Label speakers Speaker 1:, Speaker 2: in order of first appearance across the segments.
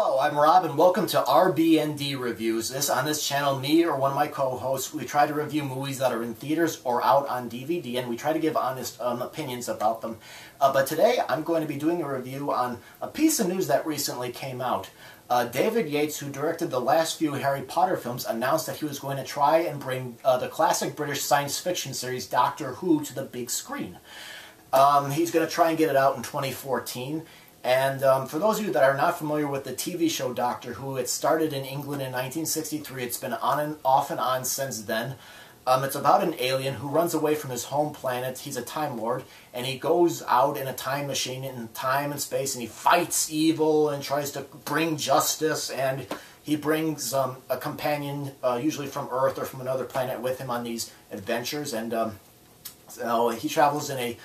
Speaker 1: Hello, I'm Rob and welcome to RB&D Reviews. On this channel, me or one of my co-hosts, we try to review movies that are in theaters or out on DVD, and we try to give honest opinions about them. But today, I'm going to be doing a review on a piece of news that recently came out. David Yates, who directed the last few Harry Potter films, announced that he was going to try and bring the classic British science fiction series Doctor Who to the big screen. He's going to try and get it out in 2014. And for those of you that are not familiar with the TV show Doctor Who, it started in England in 1963. It's been on and off and on since then. It's about an alien who runs away from his home planet. He's a Time Lord, and he goes out in a time machine in time and space, and he fights evil and tries to bring justice, and he brings a companion, usually from Earth or from another planet, with him on these adventures. And so he travels in a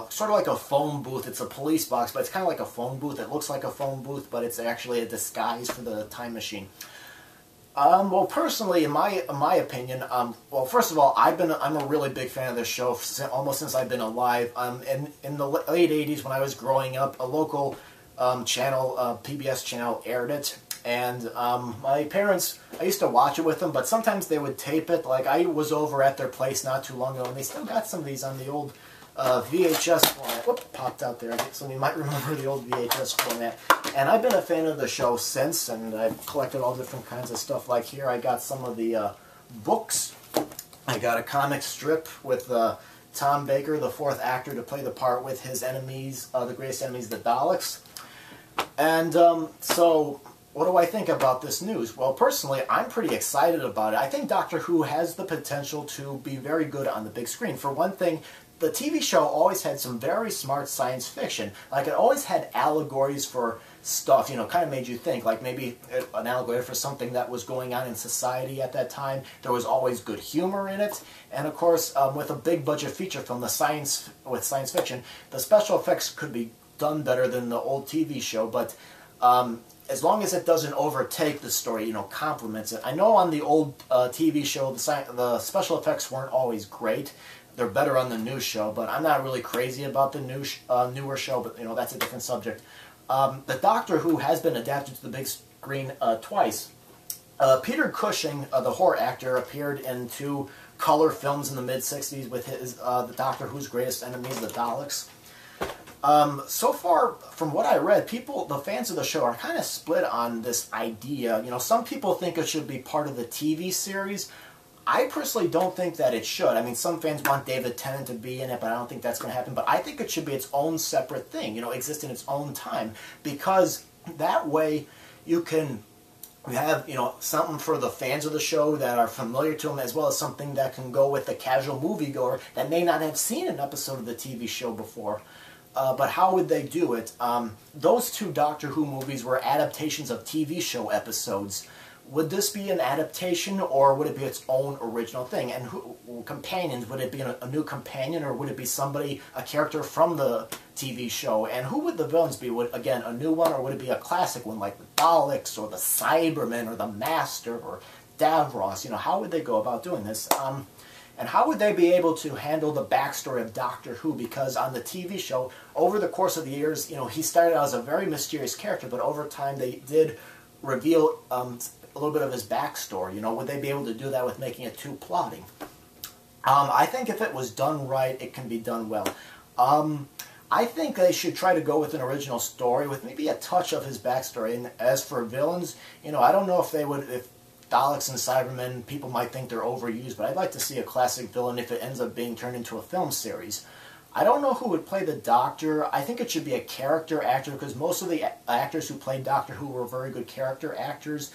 Speaker 1: sort of like a phone booth. It's a police box, but it's kind of like a phone booth. It looks like a phone booth, but it's actually a disguise for the time machine. Well, personally, in my opinion, well, first of all, I'm a really big fan of this show almost since I've been alive. In the late '80s, when I was growing up, a local channel, PBS channel, aired it, and my parents, I used to watch it with them, but sometimes they would tape it. Like, I was over at their place not too long ago, and they still got some of these on the old VHS format. Whoop, popped out there. Some of you might remember the old VHS format. And I've been a fan of the show since, and I've collected all different kinds of stuff. Like here, I got some of the books. I got a comic strip with Tom Baker, the fourth actor, to play the part with his enemies, the greatest enemies, the Daleks. And so, what do I think about this news? Well, personally, I'm pretty excited about it. I think Doctor Who has the potential to be very good on the big screen. For one thing, the TV show always had some very smart science fiction. Like, it always had allegories for stuff, you know, kind of made you think. Like, maybe an allegory for something that was going on in society at that time. There was always good humor in it. And, of course, with a big budget feature film, science fiction, the special effects could be done better than the old TV show. But as long as it doesn't overtake the story, you know, complements it. I know on the old TV show, the special effects weren't always great. They're better on the new show, but I'm not really crazy about the newer show, but, you know, that's a different subject. The Doctor Who has been adapted to the big screen twice. Peter Cushing, the horror actor, appeared in 2 color films in the mid-'60s with his the Doctor Who's greatest enemies, the Daleks. So far, from what I read, the fans of the show are kind of split on this idea. You know, some people think it should be part of the TV series. I personally don't think that it should. I mean, some fans want David Tennant to be in it, but I don't think that's going to happen. But I think it should be its own separate thing, you know, exist in its own time. Because that way you can have, you know, something for the fans of the show that are familiar to them, as well as something that can go with the casual moviegoer that may not have seen an episode of the TV show before. But how would they do it? Those 2 Doctor Who movies were adaptations of TV show episodes. Would this be an adaptation, or would it be its own original thing? And companions, would it be a new companion, or would it be a character from the TV show? And who would the villains be? Again, a new one, or would it be a classic one, like the Daleks, or the Cybermen, or the Master, or Davros? You know, how would they go about doing this? And how would they be able to handle the backstory of Doctor Who? Because on the TV show, over the course of the years, you know, he started out as a very mysterious character, but over time they did reveal a little bit of his backstory. You know, would they be able to do that with making it too plotting? I think if it was done right, it can be done well. I think they should try to go with an original story with maybe a touch of his backstory. And as for villains, you know, I don't know if they would, if Daleks and Cybermen, people might think they're overused, but I'd like to see a classic villain if it ends up being turned into a film series. I don't know who would play the Doctor. I think it should be a character actor, because most of the actors who played Doctor Who were very good character actors.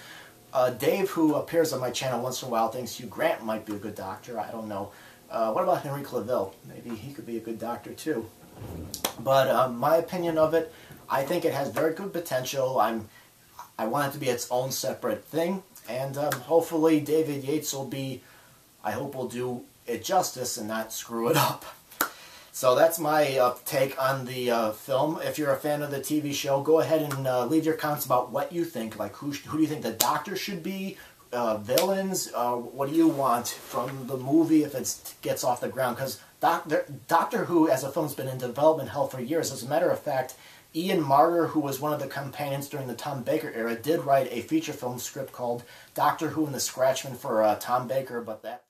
Speaker 1: Dave, who appears on my channel once in a while, thinks Hugh Grant might be a good Doctor. I don't know. What about Henry Cavill? Maybe he could be a good Doctor too. But my opinion of it, I think it has very good potential. I want it to be its own separate thing, and hopefully David Yates will do it justice and not screw it up. So that's my take on the film. If you're a fan of the TV show, go ahead and leave your comments about what you think. Like, who do you think the Doctor should be? Villains? What do you want from the movie if it gets off the ground? Because Doctor Who as a film has been in development hell for years. As a matter of fact, Ian Marter, who was one of the companions during the Tom Baker era, did write a feature film script called Doctor Who and the Scratchman for Tom Baker, but that...